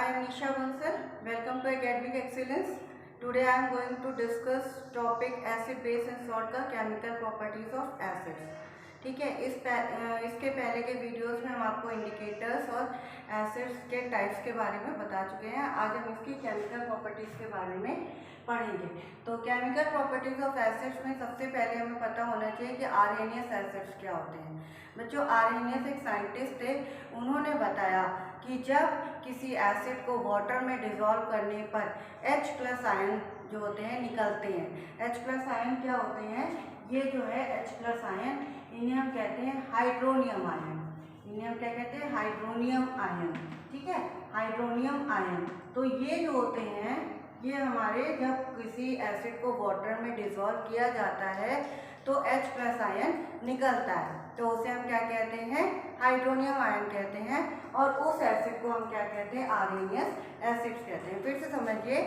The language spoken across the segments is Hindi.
am Nisha Bansal. Welcome to Academic Excellence. Today I am going to discuss topic acid, base and salt का chemical properties of acids. ठीक है, इसके पहले के वीडियोस में हम आपको इंडिकेटर्स और एसिड्स के टाइप्स के बारे में बता चुके हैं। आज हम इसकी केमिकल प्रॉपर्टीज़ के बारे में पढ़ेंगे। तो केमिकल प्रॉपर्टीज़ ऑफ एसिड्स में सबसे पहले हमें पता होना चाहिए कि आर्हेनियस एसिड्स क्या होते हैं। बच्चों, आर्हेनियस एक साइंटिस्ट थे, उन्होंने बताया कि जब किसी एसिड को वाटर में डिज़ोल्व करने पर H+ आयन जो होते हैं निकलते हैं। H+ आयन क्या होते हैं? ये जो है H+ आयन, इन्हें हम कहते हैं हाइड्रोनियम आयन। इन्हें हम क्या कहते हैं? Hydronium ion. ठीक है, हाइड्रोनियम आयन। तो ये जो होते हैं, ये हमारे जब किसी एसिड को वाटर में डिज़ोल्व किया जाता है तो H+ आयन निकलता है, तो उसे हम क्या कहते हैं? हाइड्रोनियम आयन कहते हैं। और उस एसिड को हम क्या कहते हैं? आर्हेनियस एसिड्स कहते हैं। फिर से समझिए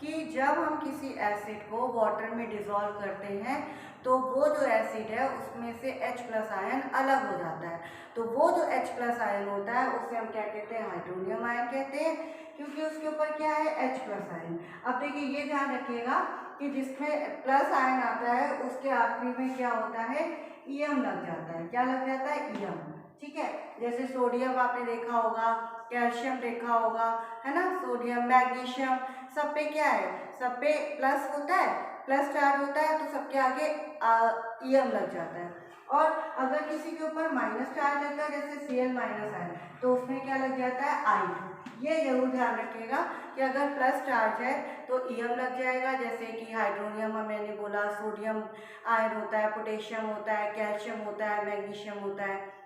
कि जब हम किसी एसिड को वाटर में डिज़ोल्व करते हैं तो वो जो एसिड है उसमें से H+ आयन अलग हो जाता है। तो वो जो H+ आयन होता है उसे हम क्या कहते हैं? हाइड्रोनियम आयन कहते हैं, क्योंकि उसके ऊपर क्या है? H+ ion. अब देखिए, ये ध्यान रखिएगा कि जिसमें प्लस आयन आता है उसके आखिरी में क्या होता है? ईएम लग जाता है। क्या लग जाता है? ईएम। ठीक है, जैसे सोडियम आपने देखा होगा, कैल्शियम देखा होगा, है ना? सोडियम, मैग्नीशियम, सब पे क्या है? सब पे प्लस होता है, प्लस चार्ज होता है, तो सबके आगे ईएम लग जाता है। और अगर किसी के ऊपर माइनस चार्ज लगता है, जैसे Cl- है, तो उसमें क्या लग जाता है? आई। ये जरूर ध्यान रखिएगा कि अगर प्लस चार्ज है तो ईएम लग जाएगा, जैसे कि हाइड्रोनियम मैंने बोला, सोडियम आयन होता है, पोटेशियम होता है, कैल्शियम होता है, मैग्नीशियम होता है।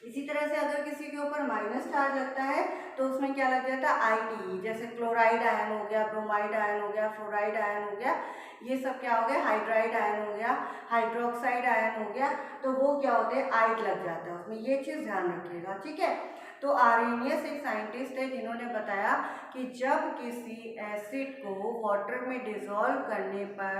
इसी तरह से अगर किसी के ऊपर माइनस चार्ज लगता है तो उसमें क्या लग जाता है? Ite, जैसे क्लोराइड आयन हो गया, ब्रोमाइड आयन हो गया, फ्लोराइड आयन हो गया, ये सब क्या हो गया? हाइड्राइड आयन हो गया, हाइड्रोक्साइड आयन हो गया, तो वो क्या होते हैं? आइट लग जाता है उसमें। ये चीज़ ध्यान रखिएगा। ठीक है, तो आर्हेनियस एक साइंटिस्ट है जिन्होंने बताया कि जब किसी एसिड को वाटर में डिज़ोल्व करने पर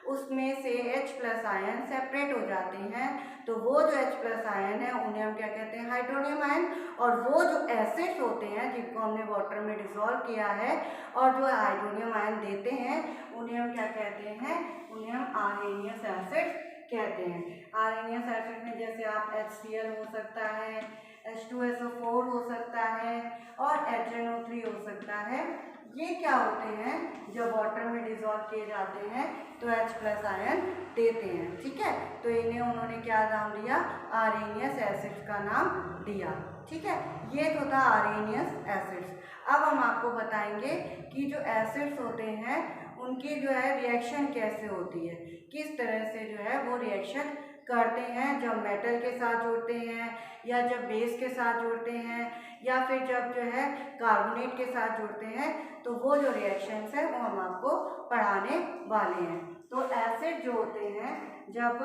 उसमें से H+ आयन सेपरेट हो जाते हैं, तो वो जो H+ आयन है उन्हें हम क्या कहते हैं? Hydronium ion. और वो जो एसिड्स होते हैं जिनको हमने वाटर में डिज़ोल्व किया है और जो हाइड्रोनियम आयन देते हैं, उन्हें हम क्या कहते हैं? उन्हें हम आर्हेनियस एसिड्स कहते हैं। आर्हेनियस एसिड में जैसे आप HCl हो सकता है, H2SO4 हो सकता है और HNO3 हो सकता है। ये क्या होते हैं? जब वाटर में डिज़ोल्व किए जाते हैं तो H+ आयन देते हैं। ठीक है, तो इन्हें उन्होंने क्या नाम दिया? आर्हेनियस एसिड्स का नाम दिया। ठीक है, ये तो था आर्हेनियस एसिड्स। अब हम आपको बताएंगे कि जो एसिड्स होते हैं उनकी जो है रिएक्शन कैसे होती है, किस तरह से जो है वो रिएक्शन करते हैं जब मेटल के साथ जुड़ते हैं, या जब बेस के साथ जुड़ते हैं, या फिर जब जो है कार्बोनेट के साथ जुड़ते हैं, तो वो जो रिएक्शंस है वो हम आपको पढ़ाने वाले हैं। तो एसिड जो होते हैं जब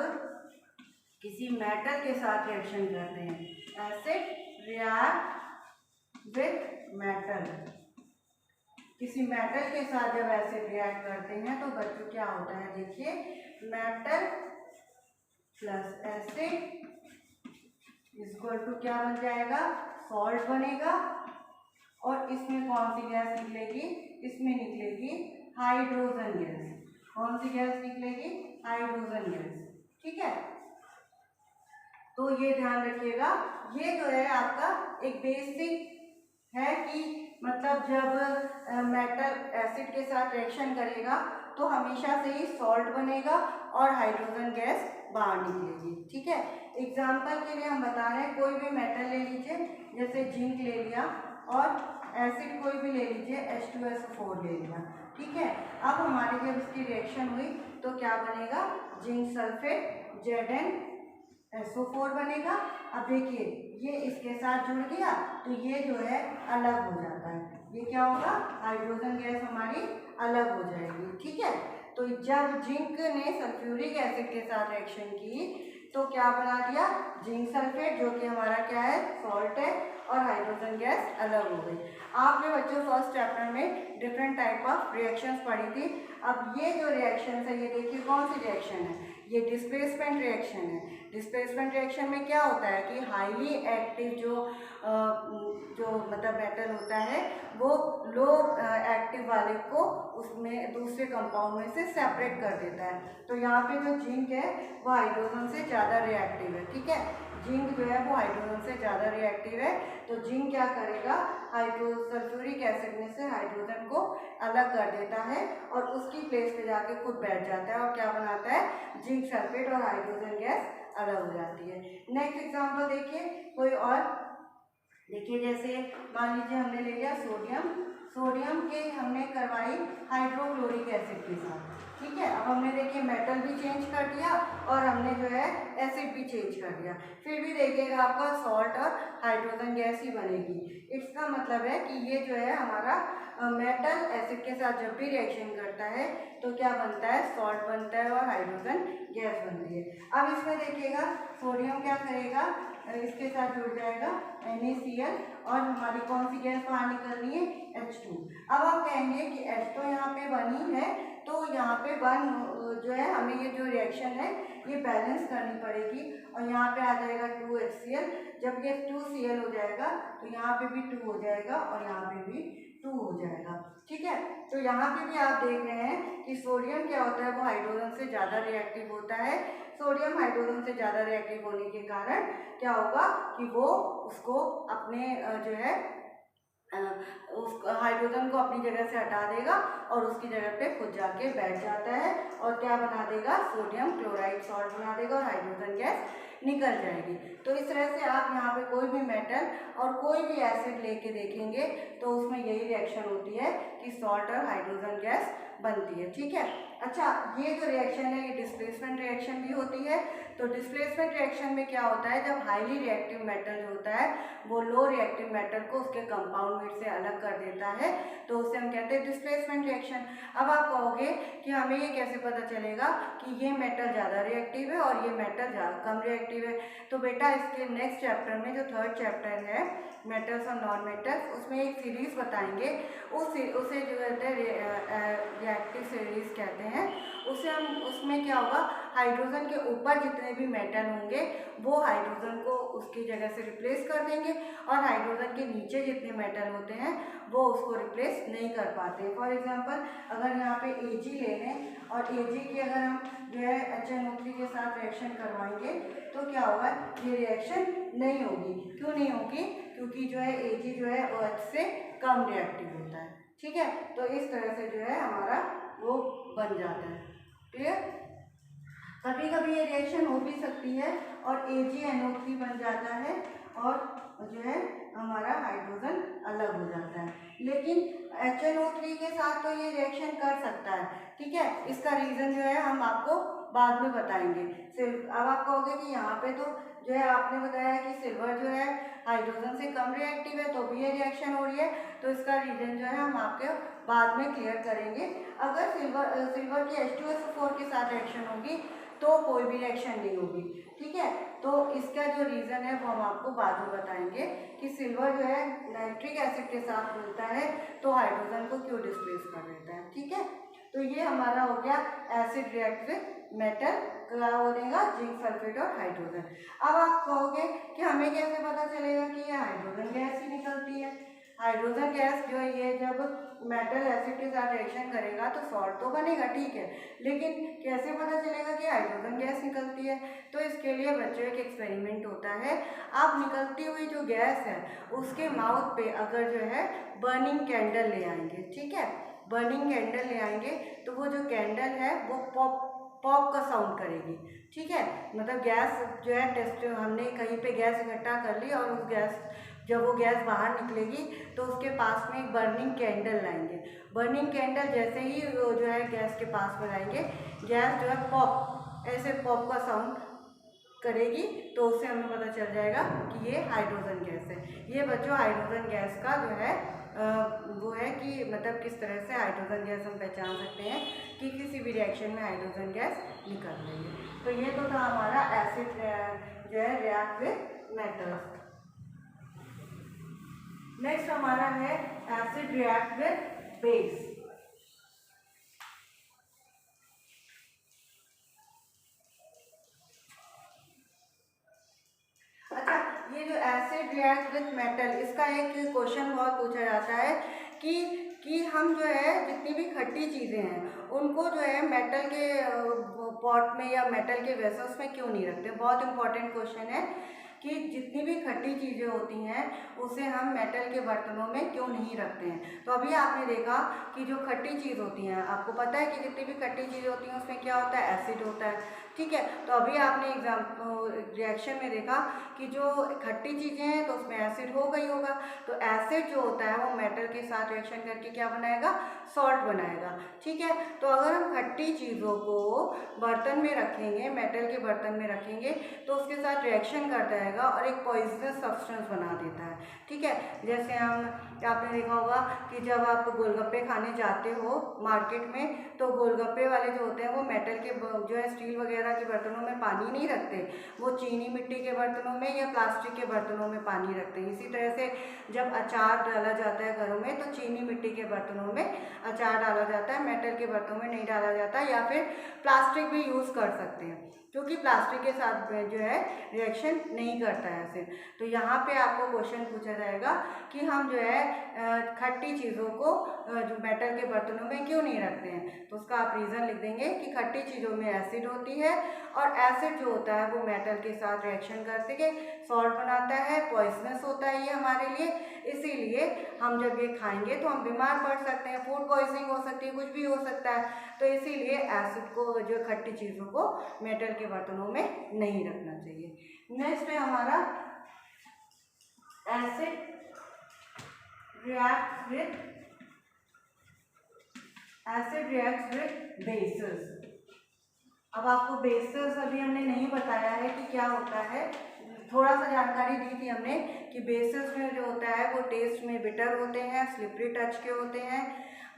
किसी मेटल के साथ रिएक्शन करते हैं, एसिड रिएक्ट विथ मेटल, किसी मेटल के साथ जब एसिड रिएक्ट करते हैं तो बच्चों क्या होता है? देखिए, metal plus acid equal to क्या बन जाएगा? सॉल्ट बनेगा। और इसमें कौन सी गैस निकलेगी? इसमें निकलेगी हाइड्रोजन गैस। कौन सी गैस निकलेगी? Hydrogen gas. ठीक है, तो ये ध्यान रखिएगा। ये जो है आपका एक बेसिक है कि मतलब जब मेटल एसिड के साथ रिएक्शन करेगा तो हमेशा से ही सॉल्ट बनेगा और हाइड्रोजन गैस बाहर निकलेगी। ठीक है, एग्जाम्पल के लिए हम बता रहे हैं, कोई भी मेटल ले लीजिए, जैसे जिंक ले लिया, और एसिड कोई भी ले लीजिए, H2SO4 ले लिया। ठीक है, अब हमारी जब इसकी रिएक्शन हुई तो क्या बनेगा? जिंक सल्फेट ZnSO4 बनेगा। अब देखिए, ये इसके साथ जुड़ गया तो ये जो है अलग हो जाता है। ये क्या होगा? हाइड्रोजन गैस हमारी अलग हो जाएगी। ठीक है, तो जब जिंक ने सल्फ्यूरिक एसिड के साथ रिएक्शन की तो क्या बना दिया? जिंक सल्फेट, जो कि हमारा क्या है? सॉल्ट है, और हाइड्रोजन गैस अलग हो गई। आपने बच्चों फर्स्ट चैप्टर में डिफरेंट टाइप ऑफ रिएक्शंस पढ़ी थी। अब ये जो रिएक्शन है, ये देखिए कौन सी रिएक्शन है? ये डिस्प्लेसमेंट रिएक्शन है। डिस्प्लेसमेंट रिएक्शन में क्या होता है कि हाईली एक्टिव जो जो मतलब मेटल होता है वो लो एक्टिव वाले को उसमें दूसरे कंपाउंड में से सेपरेट कर देता है। तो यहाँ पे जो जिंक है वो हाइड्रोजन से ज़्यादा रिएक्टिव है, ठीक है। जिंक जो है वो हाइड्रोजन से ज़्यादा रिएक्टिव है, तो जिंक क्या करेगा, सल्फ्यूरिक एसिड में से हाइड्रोजन को अलग कर देता है और उसकी प्लेस पे जाके खुद बैठ जाता है और क्या बनाता है, जिंक सल्फेट, और हाइड्रोजन गैस अलग हो जाती है। नेक्स्ट एग्जांपल देखिए कोई और, देखिए जैसे मान लीजिए हमने ले लिया सोडियम, सोडियम के हमने करवाई हाइड्रोक्लोरिक एसिड के साथ, ठीक है। अब हमने देखिए मेटल भी चेंज कर दिया और हमने जो है एसिड भी चेंज कर दिया, फिर भी देखिएगा आपका सॉल्ट और हाइड्रोजन गैस ही बनेगी। इसका मतलब है कि ये जो है हमारा मेटल एसिड के साथ जब भी रिएक्शन करता है तो क्या बनता है, सॉल्ट बनता है और हाइड्रोजन गैस बनती है। अब इसमें देखिएगा सोडियम क्या करेगा, इसके साथ जुड़ जाएगा NaCl और हमारी कौन सी गैस बाहर निकलनी है, H2। अब आप कहेंगे कि H तो यहाँ पे बनी है, तो यहाँ पे वन जो है हमें ये जो रिएक्शन है ये बैलेंस करनी पड़ेगी और यहाँ पे आ जाएगा 2HCl। जब ये 2Cl हो जाएगा तो यहाँ पे भी 2 हो जाएगा और यहाँ पे भी 2 हो जाएगा, ठीक है। तो यहाँ पे भी आप देख रहे हैं कि सोडियम क्या होता है, वो हाइड्रोजन से ज़्यादा रिएक्टिव होता है। सोडियम हाइड्रोजन से ज़्यादा रिएक्टिव होने के कारण क्या होगा कि वो उसको अपने जो है उस हाइड्रोजन को अपनी जगह से हटा देगा और उसकी जगह पे खुद जाके बैठ जाता है और क्या बना देगा, सोडियम क्लोराइड सॉल्ट बना देगा और हाइड्रोजन गैस निकल जाएगी। तो इस तरह से आप यहाँ पे कोई भी मेटल और कोई भी एसिड लेके देखेंगे तो उसमें यही रिएक्शन होती है कि सॉल्ट और हाइड्रोजन गैस बनती है, ठीक है। अच्छा, ये जो रिएक्शन है ये डिस्प्लेसमेंट रिएक्शन भी होती है। तो डिस्प्लेसमेंट रिएक्शन में क्या होता है, जब हाईली रिएक्टिव मेटल जो होता है वो लो रिएक्टिव मेटल को उसके कंपाउंड में से अलग कर देता है, तो उसे हम कहते हैं डिस्प्लेसमेंट रिएक्शन। अब आप कहोगे कि हमें ये कैसे पता चलेगा कि ये मेटल ज़्यादा रिएक्टिव है और ये मेटल कम रिएक्टिव है। तो बेटा इसके नेक्स्ट चैप्टर में जो थर्ड चैप्टर है मेटल्स और नॉन मेटल्स, उसमें एक सीरीज बताएंगे, उसे जो कहते हैं रिएक्टिव सीरीज कहते हैं। उसमें क्या होगा, हाइड्रोजन के ऊपर जितने भी मेटल होंगे वो हाइड्रोजन को उसकी जगह से रिप्लेस कर देंगे और हाइड्रोजन के नीचे जितने मेटल होते हैं वो उसको रिप्लेस नहीं कर पाते। फॉर एग्जांपल अगर यहाँ पे Ag ले लें और Ag की अगर हम जो है HNO3 के साथ रिएक्शन करवाएंगे तो क्या होगा, ये रिएक्शन नहीं होगी। क्यों नहीं होगी, क्योंकि जो है Ag जो है OH से कम रिएक्टिव होता है, ठीक है। तो इस तरह से जो है हमारा वो बन जाता है, क्लियर। कभी कभी ये रिएक्शन हो भी सकती है और AgNO3 बन जाता है और जो है हमारा हाइड्रोजन अलग हो जाता है, लेकिन HNO3 के साथ तो ये रिएक्शन कर सकता है, ठीक है। इसका रीज़न जो है हम आपको बाद में बताएंगे। सिर्फ अब आप कहोगे कि यहाँ पे तो जो है आपने बताया कि सिल्वर जो है हाइड्रोजन से कम रिएक्टिव है तो भी ये रिएक्शन हो रही है, तो इसका रीज़न जो है हम आपके बाद में क्लियर करेंगे। अगर सिल्वर की H2SO4 के साथ रिएक्शन होगी तो कोई भी रिएक्शन नहीं होगी, ठीक है। तो इसका जो रीज़न है वो हम आपको बाद में बताएंगे कि सिल्वर जो है नाइट्रिक एसिड के साथ मिलता है तो हाइड्रोजन को क्यों डिस्प्लेस कर देता है, ठीक है। तो ये हमारा हो गया एसिड रिएक्ट विद मेटल, क्या हो देगा, जिंक सल्फेट और हाइड्रोजन। अब आप कहोगे कि हमें कैसे पता चलेगा कि ये हाइड्रोजन गैस ही निकलती है। हाइड्रोजन गैस जो है ये जब मेटल एसिड के साथ रिएक्शन करेगा तो सॉल्ट तो बनेगा, ठीक है, लेकिन कैसे पता चलेगा कि हाइड्रोजन गैस निकलती है। तो इसके लिए बच्चों एक एक्सपेरिमेंट होता है, आप निकलती हुई जो गैस है उसके माउथ पे अगर जो है बर्निंग कैंडल ले आएंगे, ठीक है, बर्निंग कैंडल ले आएंगे तो वो जो कैंडल है वो पॉप पॉप का साउंड करेगी, ठीक है। मतलब गैस जो है टेस्ट हमने कहीं पे गैस इकट्ठा कर ली और उस गैस जब वो गैस बाहर निकलेगी तो उसके पास में एक बर्निंग कैंडल लाएंगे। बर्निंग कैंडल जैसे ही वो जो है गैस के पास में लाएंगे, गैस जो है पॉप ऐसे पॉप का साउंड करेगी, तो उससे हमें पता चल जाएगा कि ये हाइड्रोजन गैस है। ये बच्चों हाइड्रोजन गैस का जो है वो है कि मतलब किस तरह से हाइड्रोजन गैस हम पहचान सकते हैं कि किसी भी रिएक्शन में हाइड्रोजन गैस निकल रही है। तो ये तो था हमारा एसिड जो है रिएक्ट विद मेटल्स। नेक्स्ट हमारा है एसिड रिएक्ट विद बेस। अच्छा, ये जो एसिड रिएक्ट विद मेटल इसका एक क्वेश्चन बहुत पूछा जाता है कि हम जो है जितनी भी खट्टी चीज़ें हैं उनको जो है मेटल के पॉट में या मेटल के वेसल्स में क्यों नहीं रखते। बहुत इंपॉर्टेंट क्वेश्चन है कि जितनी भी खट्टी चीज़ें होती हैं उसे हम मेटल के बर्तनों में क्यों नहीं रखते हैं। तो अभी आपने देखा कि जो खट्टी चीज़ होती हैं, आपको पता है कि जितनी भी खट्टी चीज़ें होती हैं उसमें क्या होता है, एसिड होता है, ठीक है। तो अभी आपने रिएक्शन में देखा कि जो खट्टी चीज़ें हैं तो उसमें एसिड होगा ही होगा। तो एसिड जो होता है वो मेटल के साथ रिएक्शन करके क्या बनाएगा, सॉल्ट बनाएगा, ठीक है। तो अगर हम खट्टी चीज़ों को बर्तन में रखेंगे, मेटल के बर्तन में रखेंगे, तो उसके साथ रिएक्शन करता रहेगा और एक पॉइजनस सब्सटेंस बना देता है, ठीक है। जैसे आपने देखा होगा कि जब आप गोलगप्पे खाने जाते हो मार्केट में, तो गोलगप्पे वाले जो होते हैं वो मेटल के जो है स्टील वगैरह के बर्तनों में पानी नहीं रखते, वो चीनी मिट्टी के बर्तनों में या प्लास्टिक के बर्तनों में पानी रखते हैं। इसी तरह से जब अचार डाला जाता है घरों में तो चीनी मिट्टी के बर्तनों में अचार डाला जाता है, मेटल के बर्तनों में नहीं डाला जाता, या फिर प्लास्टिक भी यूज़ कर सकते हैं क्योंकि प्लास्टिक के साथ जो है रिएक्शन नहीं करता है ऐसे। तो यहाँ पे आपको क्वेश्चन पूछा जाएगा कि हम जो है खट्टी चीज़ों को जो मेटल के बर्तनों में क्यों नहीं रखते हैं। तो उसका आप रीज़न लिख देंगे कि खट्टी चीज़ों में एसिड होती है और एसिड जो होता है वो मेटल के साथ रिएक्शन करके सॉल्ट बनाता है, पॉइजनस होता है ये हमारे लिए, इसीलिए हम जब ये खाएंगे तो हम बीमार पड़ सकते हैं, फूड पॉइजनिंग हो सकती है, कुछ भी हो सकता है। तो इसीलिए एसिड को, जो खट्टी चीज़ों को मेटल के बर्तनों में नहीं रखना चाहिए। नेक्स्ट है हमारा एसिड रिएक्ट विद बेसेस। अब आपको बेसेस अभी हमने नहीं बताया है कि क्या होता है, थोड़ा सा जानकारी दी थी हमने कि बेसेस में जो होता है वो टेस्ट में बिटर होते हैं, स्लिपरी टच के होते हैं,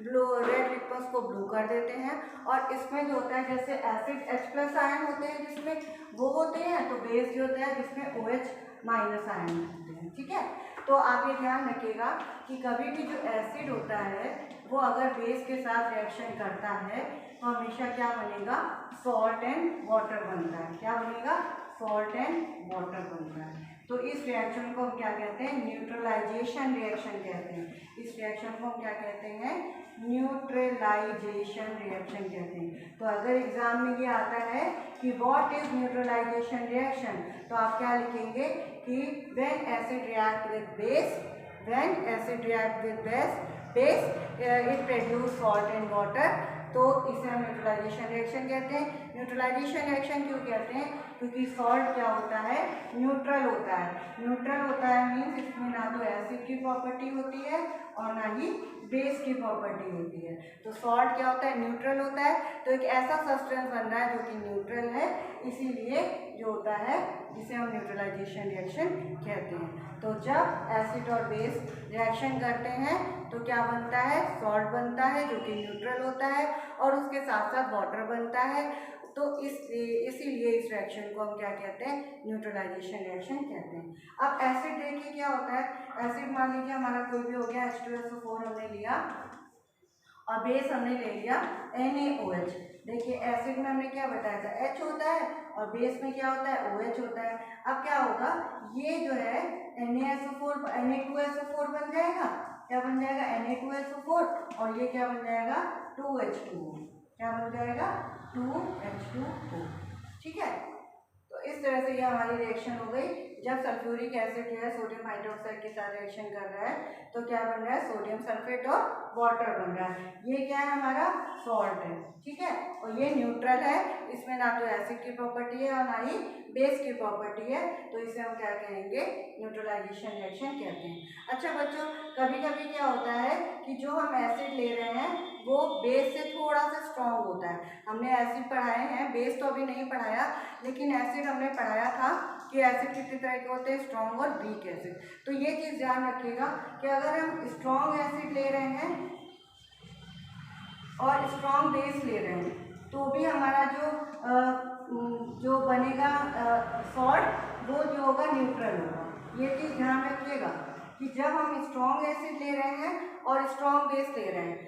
ब्लू रेड लिटमस को ब्लू कर देते हैं, और इसमें जो होता है जैसे एसिड H+ आयन होते हैं जिसमें वो होते हैं, तो बेस जो होता है जिसमें OH- आयन होते हैं, ठीक है। तो आप ये ध्यान रखिएगा कि कभी भी जो एसिड होता है वो अगर बेस के साथ रिएक्शन करता है तो हमेशा क्या बनेगा, सॉल्ट एंड वाटर बनता है। क्या बनेगा, सॉल्ट एंड वाटर बनता है। तो इस रिएक्शन को हम क्या कहते हैं, न्यूट्रलाइजेशन रिएक्शन कहते हैं। इस रिएक्शन को हम क्या कहते हैं, न्यूट्रलाइजेशन रिएक्शन कहते हैं। तो अगर एग्जाम में ये आता है कि व्हाट इज न्यूट्रलाइजेशन रिएक्शन, तो आप क्या लिखेंगे कि when acid react with base, it produce salt and water, तो इसे हम न्यूट्रलाइजेशन रिएक्शन कहते हैं। न्यूट्रलाइजेशन रिएक्शन क्यों कहते हैं, क्योंकि सॉल्ट क्या होता है, न्यूट्रल होता है। न्यूट्रल होता है मीन्स इसमें ना तो एसिड की प्रॉपर्टी होती है और ना ही बेस की प्रॉपर्टी होती है। तो सॉल्ट क्या होता है, न्यूट्रल होता है। तो एक ऐसा सब्सटेंस बन रहा है जो कि न्यूट्रल है, इसीलिए जो होता है जिसे हम न्यूट्रलाइजेशन रिएक्शन कहते हैं। तो जब एसिड और बेस रिएक्शन करते हैं तो क्या बनता है, सॉल्ट बनता है जो कि न्यूट्रल होता है, और उसके साथ साथ वाटर बनता है। तो इसीलिए इस रिएक्शन को हम क्या कहते हैं, न्यूट्रलाइजेशन रिएक्शन कहते हैं। अब एसिड देखिए क्या होता है, एसिड मान लीजिए हमारा कोई भी हो गया, H2SO4 हमने लिया और बेस हमने ले लिया NaOH। देखिए एसिड में हमने क्या बताया था, H होता है और बेस में क्या होता है, OH होता है। अब क्या होगा, ये जो है Na2SO4 बन जाएगा, क्या बन जाएगा, Na2SO4, और ये क्या बन जाएगा, 2H2O। क्या बन जाएगा, 2H2O, ठीक है। तो इस तरह से ये हमारी रिएक्शन हो गई। जब सल्फ्यूरिक एसिड जो है सोडियम हाइड्रोक्साइड के साथ रिएक्शन कर रहा है तो क्या बन रहा है, सोडियम सल्फेट और वाटर बन रहा है। ये क्या है, हमारा सॉल्ट है, ठीक है, और ये न्यूट्रल है, इसमें ना तो एसिड की प्रॉपर्टी है और ना ही बेस की प्रॉपर्टी है, तो इसे हम क्या कहेंगे, न्यूट्रलाइजेशन रिएक्शन कहते हैं। अच्छा बच्चों, कभी कभी क्या होता है कि जो हम एसिड ले रहे हैं वो बेस से थोड़ा सा स्ट्रॉन्ग होता है। हमने एसिड पढ़ाए हैं, बेस तो अभी नहीं पढ़ाया, लेकिन एसिड हमने पढ़ाया था कि एसिड कितने तरह के होते हैं, स्ट्रॉन्ग और वीक एसिड। तो ये चीज़ ध्यान रखिएगा कि अगर हम स्ट्रॉन्ग एसिड ले रहे हैं और स्ट्रॉन्ग बेस ले रहे हैं तो भी हमारा जो बनेगा सॉल्ट वो जो होगा न्यूट्रल होगा। ये चीज़ ध्यान रखिएगा कि जब हम स्ट्रॉन्ग एसिड ले रहे हैं और स्ट्रॉन्ग बेस ले रहे हैं,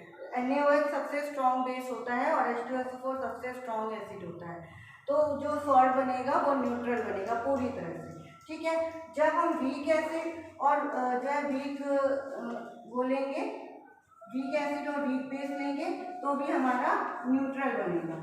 NaOH सबसे स्ट्रॉन्ग बेस होता है और H2SO4 सबसे स्ट्रॉन्ग एसिड होता है, तो जो सॉल्ट बनेगा वो न्यूट्रल बनेगा पूरी तरह से। ठीक है। जब हम वीक एसिड और जो है वीक बोलेंगे, वीक एसिड और वीक बेस लेंगे तो भी हमारा न्यूट्रल बनेगा,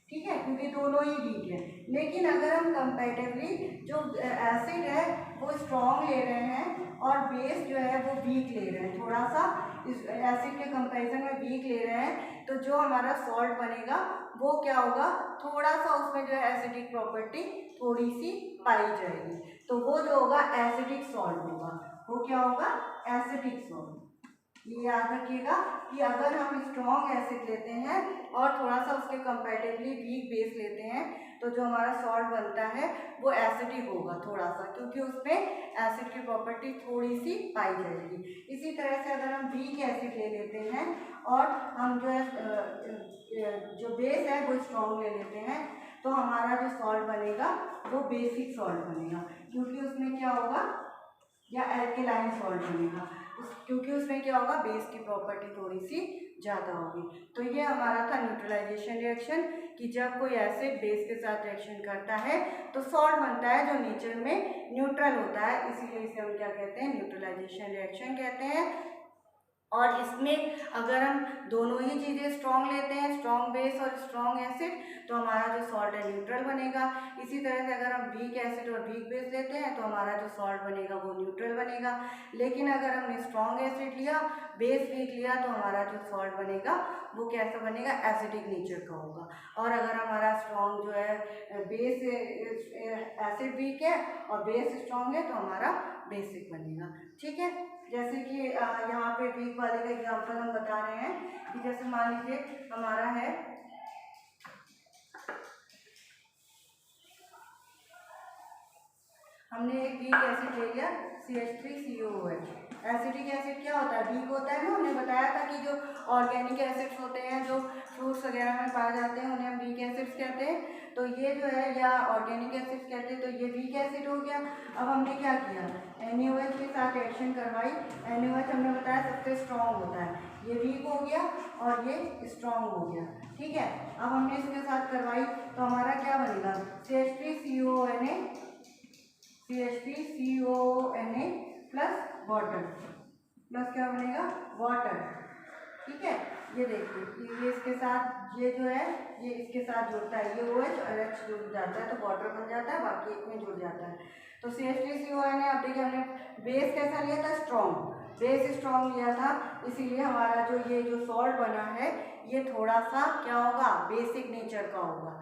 ठीक है, क्योंकि दोनों ही वीक है। लेकिन अगर हम कंपैरेटिवली जो एसिड है वो स्ट्रॉन्ग ले रहे हैं और बेस जो है वो वीक ले रहे हैं, थोड़ा सा इस एसिड के कंपैरिजन में वीक ले रहे हैं, तो जो हमारा सॉल्ट बनेगा वो क्या होगा, थोड़ा सा उसमें जो है एसिडिक प्रॉपर्टी थोड़ी सी पाई जाएगी, तो वो जो होगा एसिडिक सॉल्ट होगा। वो क्या होगा, एसिडिक सॉल्ट। ये याद रखिएगा कि अगर हम स्ट्रॉन्ग एसिड लेते हैं और थोड़ा सा उसके कंपैरेटिवली वीक बेस लेते हैं तो जो हमारा सॉल्ट बनता है वो एसिडिक होगा थोड़ा सा, क्योंकि उसमें एसिड की प्रॉपर्टी थोड़ी सी पाई जाएगी। इसी तरह से अगर हम वीक एसिड ले लेते हैं और हम जो है जो बेस है वो स्ट्रॉन्ग ले लेते हैं तो हमारा जो सॉल्ट बनेगा वो बेसिक सॉल्ट बनेगा, क्योंकि उसमें क्या होगा, या एल्केलाइन सॉल्ट बनेगा, क्योंकि उसमें क्या होगा, बेस की प्रॉपर्टी थोड़ी सी ज़्यादा होगी। तो ये हमारा था न्यूट्रलाइजेशन रिएक्शन, कि जब कोई एसिड बेस के साथ रिएक्शन करता है तो सॉल्ट बनता है जो नेचर में न्यूट्रल होता है, इसीलिए इसे हम क्या कहते हैं, न्यूट्रलाइजेशन रिएक्शन कहते हैं। और इसमें अगर हम दोनों ही चीज़ें स्ट्रॉन्ग लेते हैं, स्ट्रॉन्ग बेस और स्ट्रॉन्ग एसिड, तो हमारा जो सॉल्ट है न्यूट्रल बनेगा। इसी तरह से अगर हम वीक एसिड और वीक बेस लेते हैं तो हमारा जो सॉल्ट बनेगा वो न्यूट्रल बनेगा। लेकिन अगर हमने स्ट्रॉन्ग एसिड लिया, बेस वीक लिया, तो हमारा जो सॉल्ट बनेगा वो कैसा बनेगा, एसिडिक नेचर का होगा। और अगर हमारा स्ट्रॉन्ग जो है बेस एसिड वीक है और बेस स्ट्रॉन्ग है तो हमारा बेसिक बनेगा, ठीक है। जैसे कि यहाँ पे वीक वाले का एग्जांपल हम बता रहे हैं कि जैसे मान लीजिए हमारा है हमने एक वीक एसिड ले लिया CH3COOH। एसिडिक एसिड क्या होता है, वीक होता है ना, हमने बताया था कि जो ऑर्गेनिक एसिड्स होते हैं जो फ्रूट्स वगैरह में पाए जाते हैं उन्हें हम वीक एसिड्स कहते हैं। तो ये जो है या ऑर्गेनिक एसिड्स कहते हैं, तो ये वीक एसिड हो गया। अब हमने क्या किया, NaOH के साथ रिएक्शन करवाई। NaOH हमने बताया सबसे स्ट्रॉन्ग होता है, ये वीक हो गया और ये स्ट्रॉन्ग हो गया, ठीक है। अब हमने इसके साथ करवाई तो हमारा क्या बनेगा, CH3CONA प्लस वाटर, प्लस क्या बनेगा, वाटर, ठीक है। ये देखिए ये इसके साथ ये जो है ये इसके साथ जुड़ता है, ये OH और H जुड़ जाता है तो वाटर बन जाता है, बाकी एक में जुड़ जाता है। तो CH3CONA, अब देखिए हमने बेस कैसा लिया था, स्ट्रॉन्ग, बेस स्ट्रॉन्ग लिया था, इसीलिए हमारा जो ये जो सॉल्ट बना है ये थोड़ा सा क्या होगा, बेसिक नेचर का होगा।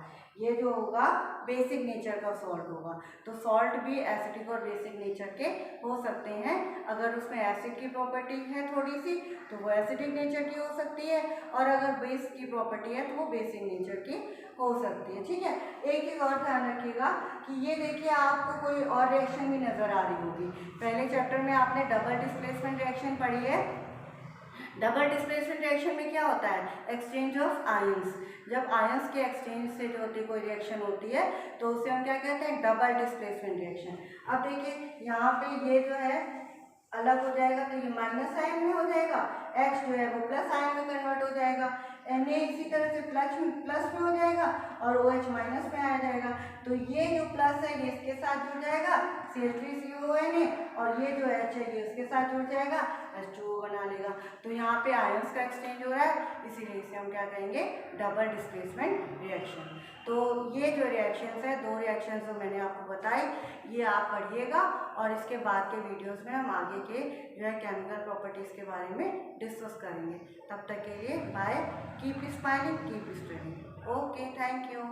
ये जो होगा बेसिक नेचर का सॉल्ट होगा। तो सॉल्ट भी एसिडिक और बेसिक नेचर के हो सकते हैं। अगर उसमें एसिड की प्रॉपर्टी है थोड़ी सी तो वो एसिडिक नेचर की हो सकती है, और अगर बेस की प्रॉपर्टी है तो वो बेसिक नेचर की हो सकती है, ठीक है। एक चीज़ और ध्यान रखिएगा कि ये देखिए आपको कोई और रिएक्शन भी नज़र आ रही होगी। पहले चैप्टर में आपने डबल डिस्प्लेसमेंट रिएक्शन पढ़ी है। डबल डिस्प्लेसमेंट रिएक्शन में क्या होता है, एक्सचेंज ऑफ आयंस। जब आयंस के एक्सचेंज से जो होती कोई रिएक्शन होती है तो उसे हम क्या कहते हैं, डबल डिस्प्लेसमेंट रिएक्शन। अब देखिए यहाँ पे ये जो है अलग हो जाएगा तो ये माइनस आयन में हो जाएगा, H जो है वो प्लस आयन में कन्वर्ट हो जाएगा, Na इसी तरह से प्लस में हो जाएगा और OH माइनस में आ जाएगा। तो ये जो प्लस है ये इसके साथ जुड़ जाएगा CH3CONA, और ये जो H है ये इसके साथ जुड़ जाएगा, H2O बना लेगा। तो यहाँ पे आयंस का एक्सचेंज हो रहा है, इसीलिए इसे हम क्या कहेंगे, डबल डिस्प्लेसमेंट रिएक्शन। तो ये जो रिएक्शंस है, दो रिएक्शंस जो मैंने आपको बताई, ये आप पढ़िएगा और इसके बाद के वीडियोस में हम आगे के जो है केमिकल प्रॉपर्टीज़ के बारे में डिस्कस करेंगे। तब तक के लिए bye, keep smiling, keep studying. Okay, thank you.